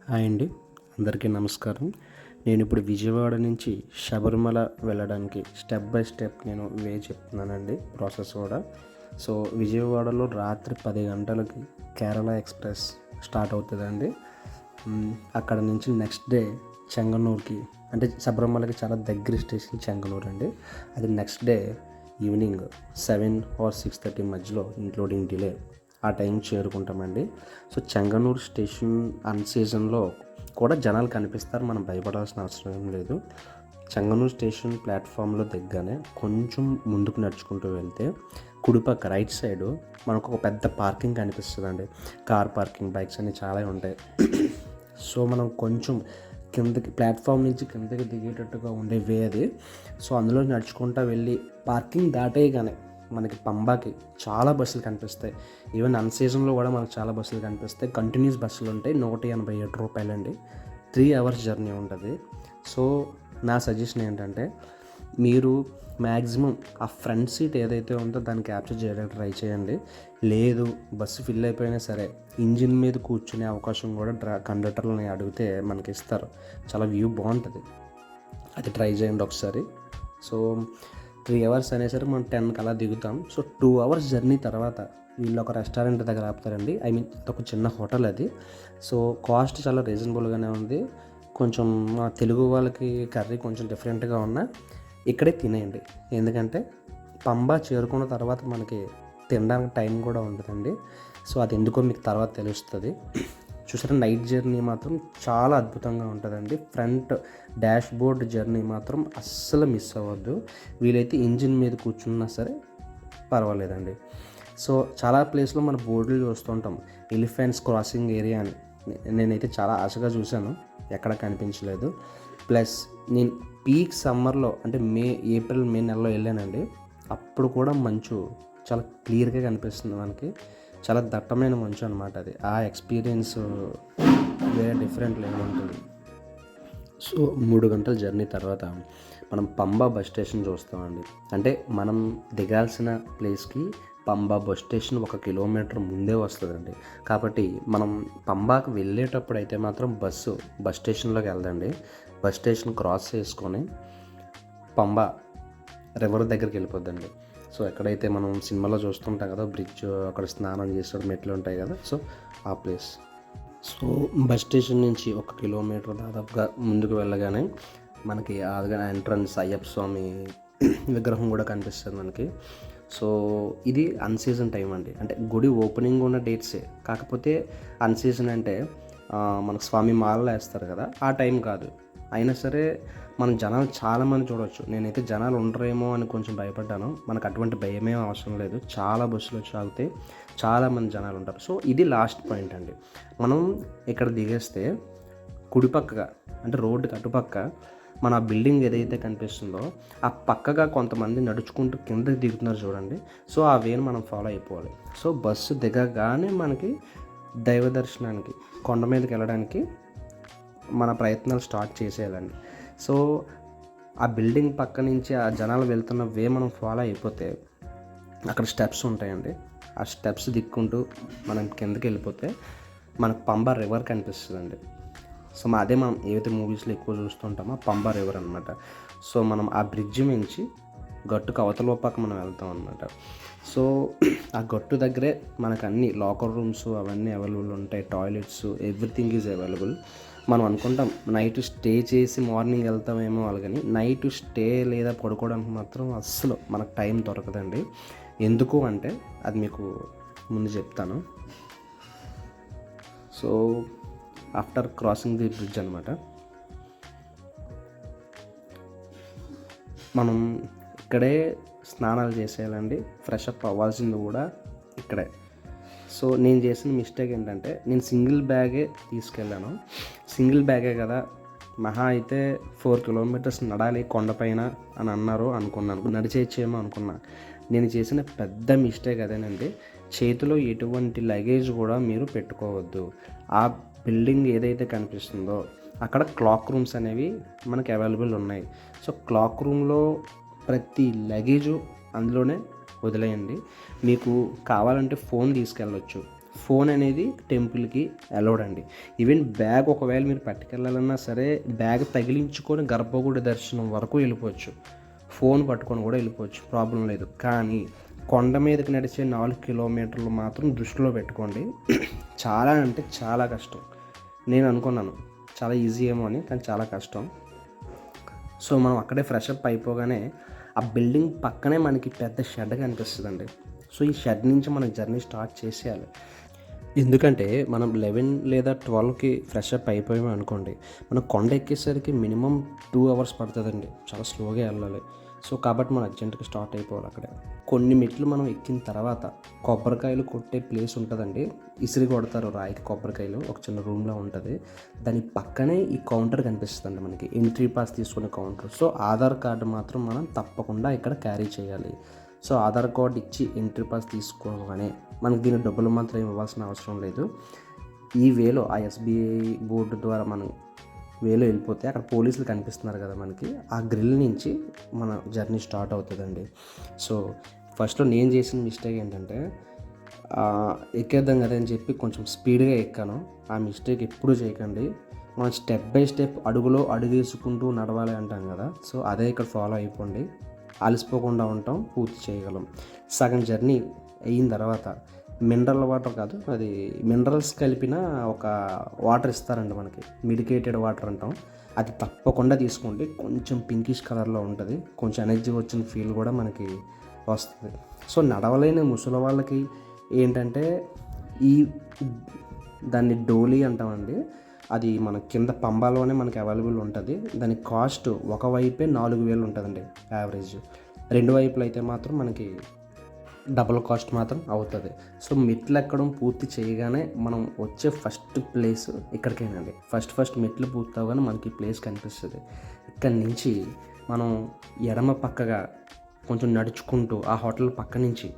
Hi అండి, అందరికీ నమస్కారం. నేను ఇప్పుడు విజయవాడ నుంచి శబరిమల వెళ్ళడానికి స్టెప్ బై స్టెప్ నేను చెప్తున్నానండి, ప్రాసెస్ కూడా. సో విజయవాడలో రాత్రి 10 గంటలకి కేరళ ఎక్స్ప్రెస్ స్టార్ట్ అవుతుందండి. అక్కడ నుంచి నెక్స్ట్ డే చెంగనూరుకి, అంటే శబరిమలకి చాలా దగ్గర స్టేషన్ చెంగనూరు అండి. అది నెక్స్ట్ డే ఈవినింగ్ 7 or 6:30 మధ్యలో, ఇంక్లూడింగ్ డిలే, ఆ టైం చేరుకుంటామండి. సో చెంగనూరు స్టేషన్ అన్ సీజన్లో కూడా జనాలు కనిపిస్తారు, మనం భయపడాల్సిన అవసరం ఏం లేదు. చెంగనూరు స్టేషన్ ప్లాట్ఫామ్లో దిగ్గానే కొంచెం ముందుకు నడుచుకుంటూ వెళ్తే కుడిపక్క రైట్ సైడు మనకు ఒక పెద్ద పార్కింగ్ కనిపిస్తుందండి. కార్ పార్కింగ్, బైక్స్ అన్నీ చాలా ఉంటాయి. సో మనం కొంచెం కిందకి, ప్లాట్ఫామ్ నుంచి కిందకి దిగేటట్టుగా ఉండే వే అది. సో అందులో నడుచుకుంటూ వెళ్ళి పార్కింగ్ దాటేయగానే మనకి పంబాకి చాలా బస్సులు కనిపిస్తాయి. ఈవెన్ అన్ సీజన్లో కూడా మనకు చాలా బస్సులు కనిపిస్తాయి. కంటిన్యూస్ బస్సులు ఉంటాయి. 187 రూపాయలండి. 3 hours జర్నీ ఉంటుంది. సో నా సజెషన్ ఏంటంటే, మీరు మ్యాక్సిమం ఆ ఫ్రంట్ సీట్ ఏదైతే ఉందో దాన్ని క్యాప్చర్ చేయడానికి ట్రై చేయండి. లేదు బస్సు ఫిల్ అయిపోయినా సరే ఇంజిన్ మీద కూర్చునే అవకాశం కూడా కండక్టర్లని అడిగితే మనకి ఇస్తారు. చాలా వ్యూ బాగుంటుంది, అది ట్రై చేయండి ఒకసారి. సో 3 hours అనేసరికి మనం 10కి అలా దిగుతాం. సో 2 hours జర్నీ తర్వాత వీళ్ళు ఒక రెస్టారెంట్ దగ్గర ఆపుతారండి. ఐ మీన్ ఒక చిన్న హోటల్ అది. సో కాస్ట్ చాలా రీజనబుల్గానే ఉంది. కొంచెం మా తెలుగు వాళ్ళకి కర్రీ కొంచెం డిఫరెంట్గా ఉన్నా ఇక్కడే తినేయండి. ఎందుకంటే పంబా చేరుకున్న తర్వాత మనకి తినడానికి టైం కూడా ఉంటుందండి. సో అది ఎందుకో మీకు తర్వాత తెలుస్తుంది. చూసారా, నైట్ జర్నీ మాత్రం చాలా అద్భుతంగా ఉంటుందండి. ఫ్రంట్ డాష్ బోర్డ్ జర్నీ మాత్రం అస్సలు మిస్ అవ్వద్దు. వీలైతే ఇంజిన్ మీద కూర్చున్నా సరే పర్వాలేదండి. సో చాలా ప్లేస్లో మన బోర్డులు చూస్తుంటాం, ఎలిఫెంట్స్ క్రాసింగ్ ఏరియా అని. నేనైతే చాలా ఆశగా చూశాను, ఎక్కడ కనిపించలేదు. ప్లస్ నేను పీక్ సమ్మర్లో, అంటే ఏప్రిల్ మే నెలలో వెళ్ళానండి. అప్పుడు కూడా మంచు చాలా క్లియర్గా కనిపిస్తుంది మనకి. చాలా దట్టమైన మంచు అనమాట అది. ఆ ఎక్స్పీరియన్స్ వేరే డిఫరెంట్ లెవెల్ ఉంటుంది. సో 3 గంటల జర్నీ తర్వాత మనం పంబా బస్ స్టేషన్ చూస్తామండి. అంటే మనం దిగాల్సిన ప్లేస్కి పంబా బస్ స్టేషన్ 1 kilometer ముందే వస్తుందండి. కాబట్టి మనం పంబాకి వెళ్ళేటప్పుడు అయితే మాత్రం బస్ స్టేషన్లోకి వెళ్దండి. బస్ స్టేషన్ క్రాస్ చేసుకొని పంబా రివర్ దగ్గరికి వెళ్ళిపోద్దండి. సో ఎక్కడైతే మనం సినిమాలో చూస్తుంటాం కదా, బ్రిడ్జ్, అక్కడ స్నానం చేసే మెట్లు ఉంటాయి కదా, సో ఆ ప్లేస్. సో బస్ స్టేషన్ నుంచి 1 kilometer దాదాపుగా ముందుకు వెళ్ళగానే మనకి ఎంట్రన్స్ అయ్యప్ప స్వామి విగ్రహం కూడా కనిపిస్తుంది మనకి. సో ఇది అన్సీజన్ టైం అండి. అంటే గుడి ఓపెనింగ్ ఉన్న డేట్సే, కాకపోతే అన్సీజన్ అంటే మనకు స్వామి మాలలు వేస్తారు కదా, ఆ టైం కాదు. అయినా సరే మనం జనాలు చాలామంది చూడవచ్చు. నేనైతే జనాలు ఉండరేమో అని కొంచెం భయపడ్డాను. మనకు అటువంటి భయమేం అవసరం లేదు. చాలా బస్సులు వచ్చి ఆగితే చాలామంది జనాలు ఉంటారు. సో ఇది లాస్ట్ పాయింట్ అండి. మనం ఇక్కడ దిగేస్తే కుడిపక్కగా, అంటే రోడ్డుకి అటుపక్క మన బిల్డింగ్ ఏదైతే కనిపిస్తుందో ఆ పక్కగా కొంతమంది నడుచుకుంటూ కిందకి దిగుతున్నారు చూడండి. సో ఆ వేని మనం ఫాలో అయిపోవాలి. సో బస్సు దిగగానే మనకి దైవ దర్శనానికి, కొండ మీదకి వెళ్ళడానికి మన ప్రయత్నాలు స్టార్ట్ చేసేయాలండి. సో ఆ బిల్డింగ్ పక్క నుంచి ఆ జనాలు వెళ్తున్న వే మనం ఫాలో అయిపోతే అక్కడ స్టెప్స్ ఉంటాయండి. ఆ స్టెప్స్ దిక్కుంటూ మనం కిందకి వెళ్ళిపోతే మనకు పంబా రివర్ కనిపిస్తుందండి. సో అదే మనం ఏవైతే మూవీస్లో ఎక్కువ చూస్తుంటామో పంబా రివర్ అనమాట. సో మనం ఆ బ్రిడ్జ్ నుంచి గట్టుకు అవతల పక్క మనం వెళ్తాం అనమాట. సో ఆ గట్టు దగ్గరే మనకు అన్ని లాకర్ రూమ్స్ అవన్నీ అవైలబుల్ ఉంటాయి, టాయిలెట్స్, ఎవ్రీథింగ్ ఈజ్ అవైలబుల్. మనం అనుకుంటాం నైట్ స్టే చేసి మార్నింగ్ వెళ్తామేమో అలాగని. నైట్ స్టే లేదా పడుకోవడానికి మాత్రం అస్సలు మనకు టైం దొరకదండి. ఎందుకు అంటే అది మీకు ముందు చెప్తాను. So after crossing the bridge అనమాట, మనం ఇక్కడే స్నానాలు చేసేయాలండి. ఫ్రెష్ అప్ అవ్వాల్సింది కూడా ఇక్కడే. సో నేను చేసిన మిస్టేక్ ఏంటంటే, నేను సింగిల్ బ్యాగే తీసుకెళ్ళాను. సింగిల్ బ్యాగే కదా, మహా అయితే 4 kilometers నడాలి కొండపైన అని అన్నారు. అనుకున్నాను నడిచేయచ్చేమో అనుకున్నా. నేను చేసిన పెద్ద మిస్టేక్ అదేనండి. చేతిలో ఎటువంటి లగేజ్ కూడా మీరు పెట్టుకోవద్దు. ఆ బిల్డింగ్ ఏదైతే కనిపిస్తుందో అక్కడ క్లాక్ రూమ్స్ అనేవి మనకి అవైలబుల్ ఉన్నాయి. సో క్లాక్ రూమ్లో ప్రతి లగేజు అందులోనే వదిలేయండి. మీకు కావాలంటే ఫోన్ తీసుకెళ్ళొచ్చు. ఫోన్ అనేది టెంపుల్కి అలౌడ్ అండి. ఈవెన్ బ్యాగ్ ఒకవేళ మీరు పట్టుకెళ్ళాలన్నా సరే బ్యాగ్ తగిలించుకొని గర్భగుడి దర్శనం వరకు వెళ్ళిపోవచ్చు. ఫోన్ పట్టుకొని కూడా వెళ్ళిపోవచ్చు, ప్రాబ్లం లేదు. కానీ కొండ మీదకి నడిచే 4 కిలోమీటర్లు మాత్రం దృష్టిలో పెట్టుకోండి. చాలా అంటే చాలా కష్టం. నేను అనుకున్నాను చాలా ఈజీ ఏమో అని, కానీ చాలా కష్టం. సో మనం అక్కడే ఫ్రెష్ అప్ అయిపోగానే ఆ బిల్డింగ్ పక్కనే మనకి పెద్ద షెడ్ కనిపిస్తుందండి. సో ఈ షెడ్ నుంచి మనం జర్నీ స్టార్ట్ చేసేయాలి. ఎందుకంటే మనం 11 లేదా 12కి ఫ్రెష్ అప్ అయిపోయాము అనుకోండి, మనం కొండ ఎక్కేసరికి మినిమం 2 hours పడుతుందండి. చాలా స్లోగా వెళ్ళాలి. సో కాబట్టి మనం అర్జెంటుగా స్టార్ట్ అయిపోవాలి. అక్కడ కొన్ని మెట్లు మనం ఎక్కిన తర్వాత కొబ్బరికాయలు కొట్టే ప్లేస్ ఉంటుందండి. ఇసిరి కొడతారు రాయికి కొబ్బరికాయలు, ఒక చిన్న రూమ్లో ఉంటుంది. దాని పక్కనే ఈ కౌంటర్ కనిపిస్తుంది మనకి, ఎంట్రీ పాస్ తీసుకునే కౌంటర్. సో ఆధార్ కార్డు మాత్రం మనం తప్పకుండా ఇక్కడ క్యారీ చేయాలి. సో ఆధార్ కార్డు ఇచ్చి ఎంట్రీ పాస్ తీసుకోగానే మనకి దీని డబ్బులు మాత్రం ఇవ్వాల్సిన అవసరం లేదు. ఈ వేలో ఆ ఎస్బీఐ బోర్డు ద్వారా మనం వేలో వెళ్ళిపోతే అక్కడ పోలీసులు కనిపిస్తున్నారు కదా మనకి, ఆ గ్రిల్ నుంచి మన జర్నీ స్టార్ట్ అవుతుందండి. సో ఫస్ట్లో నేను చేసిన మిస్టేక్ ఏంటంటే ఎక్కేద్దాం కదా అని చెప్పి కొంచెం స్పీడ్గా ఎక్కాను. ఆ మిస్టేక్ ఎప్పుడూ చేయకండి. మనం స్టెప్ బై స్టెప్ అడుగులో అడుగు వేసుకుంటూ నడవాలి అంటాం కదా, సో అదే ఇక్కడ ఫాలో అయిపోండి. అలసిపోకుండా ఉంటాం, పూర్తి చేయగలం. సగం జర్నీ అయిన తర్వాత మినరల్ వాటర్ కాదు, అది మినరల్స్ కలిపిన ఒక వాటర్ ఇస్తారండి మనకి, మెడికేటెడ్ వాటర్ అంటాం. అది తప్పకుండా తీసుకోండి. కొంచెం పింకిష్ కలర్లో ఉంటుంది, కొంచెం ఎనర్జీ వచ్చిన ఫీల్ కూడా మనకి వస్తుంది. సో నడవలేని ముసలి వాళ్ళకి ఏంటంటే ఈ దాన్ని డోలీ అంటామండి. అది మన కింద పంబాలోనే మనకి అవైలబుల్ ఉంటుంది. దాని కాస్ట్ ఒకవైపే 4,000 ఉంటుందండి యావరేజ్. 2 వైపులు అయితే మాత్రం మనకి డబుల్ కాస్ట్ మాత్రం అవుతుంది. సో మెట్లు ఎక్కడం పూర్తి చేయగానే మనం వచ్చే ఫస్ట్ ప్లేస్ ఇక్కడికేనండి. ఫస్ట్ మెట్లు పూర్తి అవగానే మనకి ప్లేస్ కనిపిస్తుంది. ఇక్కడి నుంచి మనం ఎడమ పక్కగా కొంచెం నడుచుకుంటూ ఆ హోటల్ పక్క నుంచి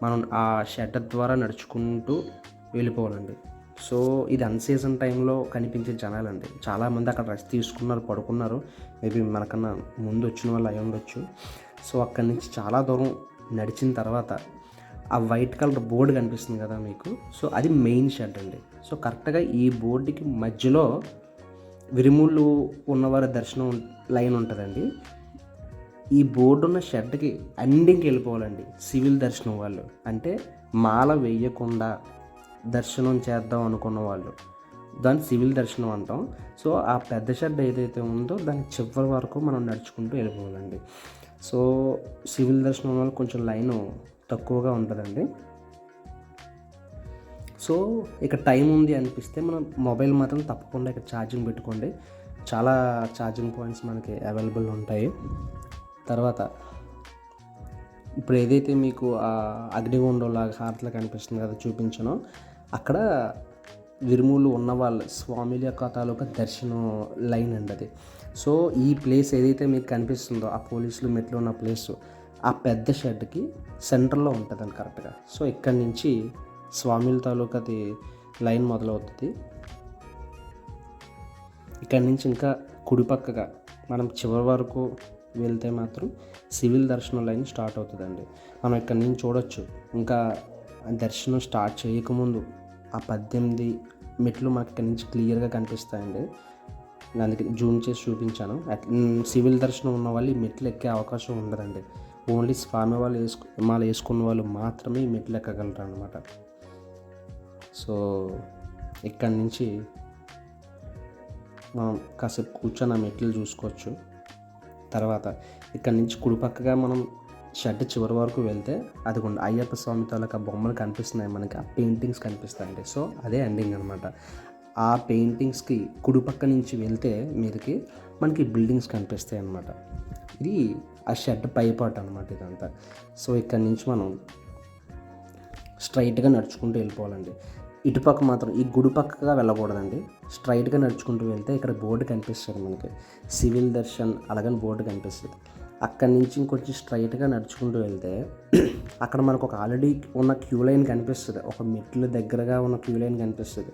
మనం ఆ షెడ్ ద్వారా నడుచుకుంటూ వెళ్ళిపోవాలండి. సో ఇది అన్సీజన్ టైంలో కనిపించే జనాలండి. చాలామంది అక్కడ రెస్ట్ తీసుకున్నారు, పడుకున్నారు. మేబీ మనకన్నా ముందు వచ్చిన వాళ్ళు అయి ఉండొచ్చు. సో అక్కడి నుంచి చాలా దూరం నడిచిన తర్వాత ఆ వైట్ కలర్ బోర్డు కనిపిస్తుంది కదా మీకు, సో అది మెయిన్ షెడ్ అండి. సో కరెక్ట్గా ఈ బోర్డుకి మధ్యలో విరుముళ్ళు ఉన్నవారి దర్శనం లైన్ ఉంటుందండి. ఈ బోర్డు ఉన్న షెడ్కి ఎండింగ్కి వెళ్ళిపోవాలండి సివిల్ దర్శనం వాళ్ళు, అంటే మాల వేయకుండా దర్శనం చేద్దాం అనుకున్న వాళ్ళు, దాన్ని సివిల్ దర్శనం అంటాం. సో ఆ పెద్ద షెడ్ ఏదైతే ఉందో దాని చివరి వరకు మనం నడుచుకుంటూ వెళ్ళిపోవాలండి. సో సివిల్ దర్శనం వల్ల కొంచెం లైను తక్కువగా ఉంటుందండి. సో ఇక టైం ఉంది అనిపిస్తే మనం మొబైల్ మాత్రం తప్పకుండా ఇక్కడ ఛార్జింగ్ పెట్టుకోండి. చాలా ఛార్జింగ్ పాయింట్స్ మనకి అవైలబుల్ ఉంటాయి. తర్వాత ఇప్పుడు ఏదైతే మీకు ఆ అగ్నిగుండంలాగా హారతిలా కనిపిస్తుంది కదా చూపించానో, అక్కడ విరుములు ఉన్నవాళ్ళు స్వామిల యొక్క తాలూకా దర్శనం లైన్ అండి అది. సో ఈ ప్లేస్ ఏదైతే మీకు కనిపిస్తుందో ఆ పోలీసులు మెట్లు ఉన్న ప్లేస్ ఆ పెద్ద షెడ్కి సెంటర్లో ఉంటుందండి కరెక్ట్గా. సో ఇక్కడి నుంచి స్వామిల తాలూకాది లైన్ మొదలవుతుంది. ఇక్కడి నుంచి ఇంకా కుడిపక్కగా మనం చివరి వరకు వెళ్తే మాత్రం సివిల్ దర్శనం లైన్ స్టార్ట్ అవుతుందండి. మనం ఇక్కడి నుంచి చూడొచ్చు, ఇంకా దర్శనం స్టార్ట్ చేయకముందు ఆ 18 మెట్లు మనకి ఇక్కడి నుంచి క్లియర్గా కనిపిస్తాయండి. అందుకే జూమ్ చేసి చూపించాను. సివిల్ దర్శనం ఉన్న వాళ్ళు ఈ మెట్లు ఎక్కే అవకాశం ఉండదండి. ఓన్లీ స్వామి వాళ్ళు మాల వేసుకున్న వాళ్ళు మాత్రమే ఈ మెట్లు ఎక్కగలరు అనమాట. సో ఇక్కడి నుంచి మనం కాసేపు కూర్చొని ఆ మెట్లు చూసుకోవచ్చు. తర్వాత ఇక్కడి నుంచి కుడిపక్కగా మనం షెడ్ చివరి వరకు వెళ్తే అదిగోండి అయ్యప్ప స్వామి తాలూకా బొమ్మలు కనిపిస్తున్నాయి మనకి, ఆ పెయింటింగ్స్ కనిపిస్తాయండి. సో అదే ఎండింగ్ అనమాట. ఆ పెయింటింగ్స్కి కుడిపక్క నుంచి వెళ్తే మీదకి మనకి బిల్డింగ్స్ కనిపిస్తాయి అన్నమాట. ఇది ఆ షెడ్ పైపాటు అనమాట ఇదంతా. సో ఇక్కడి నుంచి మనం స్ట్రైట్గా నడుచుకుంటూ వెళ్ళిపోవాలండి. ఇటుపక్క మాత్రం ఈ గుడి పక్కగా వెళ్ళకూడదండి. స్ట్రైట్గా నడుచుకుంటూ వెళ్తే ఇక్కడ బోర్డు కనిపిస్తుంది మనకి, సివిల్ దర్శన్ అలాగని బోర్డు కనిపిస్తుంది. అక్కడి నుంచి ఇంకొంచెం స్ట్రైట్గా నడుచుకుంటూ వెళ్తే అక్కడ మనకు ఒక ఆల్రెడీ ఉన్న క్యూ లైన్ కనిపిస్తుంది, ఒక మెట్లు దగ్గరగా ఉన్న క్యూ లైన్ కనిపిస్తుంది.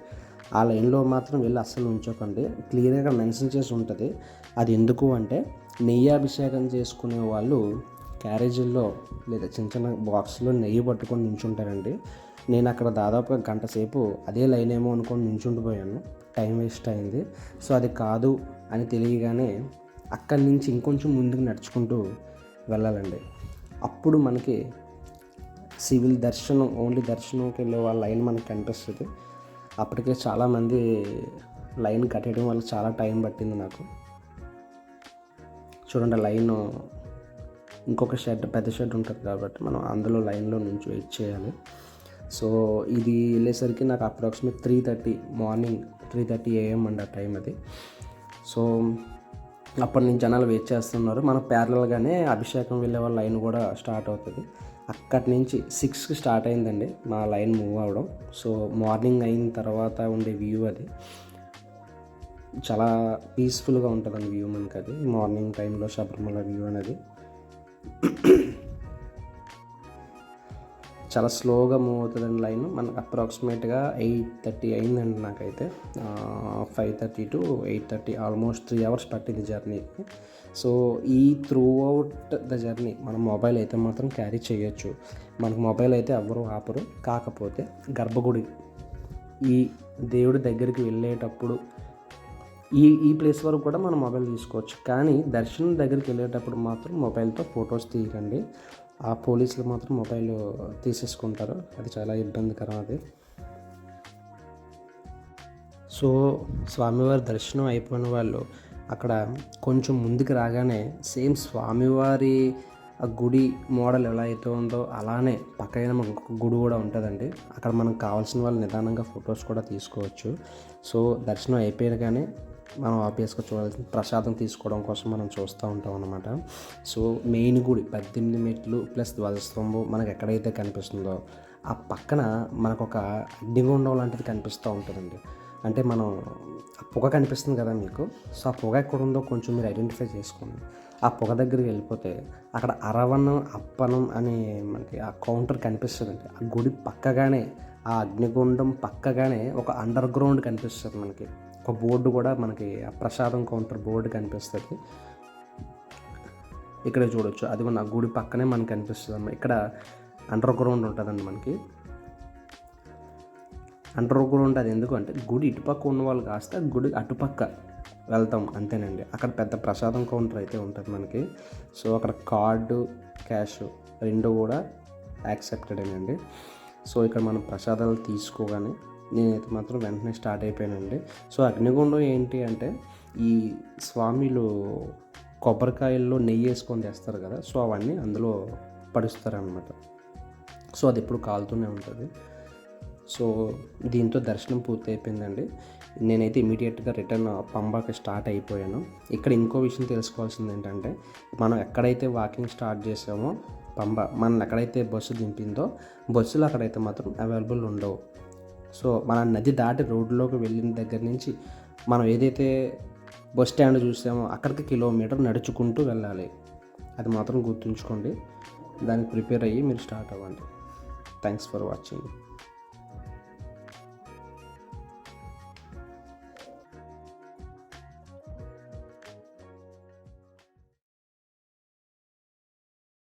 ఆ లైన్లో మాత్రం వెళ్ళి అస్సలు ఉంచకండి. క్లియర్గా మెన్షన్ చేసి ఉంటుంది. అది ఎందుకు అంటే నెయ్యి అభిషేకం చేసుకునే వాళ్ళు క్యారేజీల్లో లేదా చిన్న చిన్న బాక్స్లో నెయ్యి పట్టుకొని నించుంటారండి. నేను అక్కడ దాదాపుగా గంట సేపు అదే లైన్ ఏమో అనుకొని నించుండిపోయాను. టైం వేస్ట్ అయింది. సో అది కాదు అని తెలియగానే అక్కడి నుంచి ఇంకొంచెం ముందుకు నడుచుకుంటూ వెళ్ళాలండి. అప్పుడు మనకి సివిల్ దర్శనం, ఓన్లీ దర్శనంకి వెళ్ళే వాళ్ళ లైన్ మనకు కనిపిస్తుంది. అప్పటికే చాలామంది లైన్ కట్టేయడం వల్ల చాలా టైం పట్టింది నాకు. చూడండి లైన్ ఇంకొక షెడ్, పెద్ద షెడ్ ఉంటుంది కాబట్టి మనం అందులో లైన్లో నుంచి వెయిట్ చేయాలి. సో ఇది వెళ్ళేసరికి నాకు అప్రాక్సిమేట్ 3:30 మార్నింగ్ 3:30 AM అండి ఆ టైం అది. సో అప్పటి నుంచి జనాలు వెయిట్ చేస్తున్నారు. మన ప్యారలల్గానే అభిషేకం వెళ్ళే వాళ్ళ లైన్ కూడా స్టార్ట్ అవుతుంది. అక్కడి నుంచి 6కి స్టార్ట్ అయిందండి మా లైన్ మూవ్ అవ్వడం. సో మార్నింగ్ అయిన తర్వాత ఉండే వ్యూ అది చాలా పీస్ఫుల్గా ఉంటుందండి. వ్యూ మనకి అది మార్నింగ్ టైంలో శబరిమల వ్యూ అనేది చాలా స్లోగా మూవ్ అవుతుందండి లైన్. మనకు అప్రాక్సిమేట్గా 8:30 అయిందండి నాకైతే. 5:30 to 8:30 ఆల్మోస్ట్ 3 hours పట్టింది జర్నీకి. సో ఈ త్రూ అవుట్ ద జర్నీ మనం మొబైల్ అయితే మాత్రం క్యారీ చేయొచ్చు. మనకు మొబైల్ అయితే ఎవ్వరూ ఆపరు. కాకపోతే గర్భగుడి ఈ దేవుడి దగ్గరికి వెళ్ళేటప్పుడు ఈ ప్లేస్ వరకు కూడా మనం మొబైల్ తీసుకోవచ్చు. కానీ దర్శనం దగ్గరికి వెళ్ళేటప్పుడు మాత్రం మొబైల్తో ఫొటోస్ తీయకండి. ఆ పోలీసులు మాత్రం మొబైల్ తీసేసుకుంటారు. అది చాలా ఇబ్బందికరం అది. సో స్వామివారి దర్శనం అయిపోయిన వాళ్ళు అక్కడ కొంచెం ముందుకు రాగానే సేమ్ స్వామివారి ఆ గుడి మోడల్ ఎలా అయితే ఉందో అలానే పక్కన మనకు గుడి కూడా ఉంటుందండి. అక్కడ మనకు కావాల్సిన వాళ్ళు నిదానంగా ఫొటోస్ కూడా తీసుకోవచ్చు. సో దర్శనం అయిపోయాగానే మనం ఆబ్వియస్గా చూడాల్సిన ప్రసాదం తీసుకోవడం కోసం మనం చూస్తూ ఉంటాం అన్నమాట. సో మెయిన్ గుడి 18 మెట్లు ప్లస్ ధ్వజస్తంభం మనకు ఎక్కడైతే కనిపిస్తుందో ఆ పక్కన మనకు ఒక అగ్నిగుండం లాంటిది కనిపిస్తూ ఉంటుందండి. అంటే మనం ఆ పొగ కనిపిస్తుంది కదా మీకు. సో ఆ పొగ ఎక్కడ ఉందో కొంచెం మీరు ఐడెంటిఫై చేసుకోండి. ఆ పొగ దగ్గరికి వెళ్ళిపోతే అక్కడ అరవణం అప్పనం అని మనకి ఆ కౌంటర్ కనిపిస్తుందండి. ఆ గుడి పక్కగానే, ఆ అగ్నిగుండం పక్కగానే ఒక అండర్ గ్రౌండ్ కనిపిస్తుంది మనకి. ఒక బోర్డు కూడా మనకి ఆ ప్రసాదం కౌంటర్ బోర్డు కనిపిస్తుంది. ఇక్కడ చూడొచ్చు, అది మన గుడి పక్కనే మనకు కనిపిస్తుంది అన్నమాట. ఇక్కడ అండర్ గ్రౌండ్ ఉంటుందండి మనకి. అండర్ గ్రౌండ్ అది ఎందుకు అంటే గుడి ఇటుపక్క ఉన్న వాళ్ళు కాస్త గుడి అటుపక్క వెళ్తాం అంతేనండి. అక్కడ పెద్ద ప్రసాదం కౌంటర్ అయితే ఉంటుంది మనకి. సో అక్కడ కార్డు, క్యాష్ రెండు కూడా యాక్సెప్టెడేనండి. సో ఇక్కడ మనం ప్రసాదాలు తీసుకోగానే నేనైతే మాత్రం వెంటనే స్టార్ట్ అయిపోయానండి. సో అగ్నిగుండం ఏంటి అంటే ఈ స్వామిలు కొబ్బరికాయల్లో నెయ్యి వేసుకొని తెస్తారు కదా. సో అవన్నీ అందులో పడుస్తారనమాట. సో అది ఎప్పుడు కాలుతూనే ఉంటుంది. సో దీంతో దర్శనం పూర్తి అయిపోయిందండి. నేనైతే ఇమీడియట్గా రిటర్న్ పంబాకి స్టార్ట్ అయిపోయాను. ఇక్కడ ఇంకో విషయం తెలుసుకోవాల్సింది ఏంటంటే మనం ఎక్కడైతే వాకింగ్ స్టార్ట్ చేసామో పంబ మనల్ని ఎక్కడైతే బస్సు దింపిందో బస్సులు అక్కడైతే మాత్రం అవైలబుల్ ఉండవు. సో మన నది దాటి రోడ్లోకి వెళ్ళిన దగ్గర నుంచి మనం ఏదైతే బస్ స్టాండ్ చూసామో అక్కడికి కిలోమీటర్ నడుచుకుంటూ వెళ్ళాలి. అది మాత్రం గుర్తుంచుకోండి. దానికి ప్రిపేర్ అయ్యి మీరు స్టార్ట్ అవ్వండి. Thanks for watching.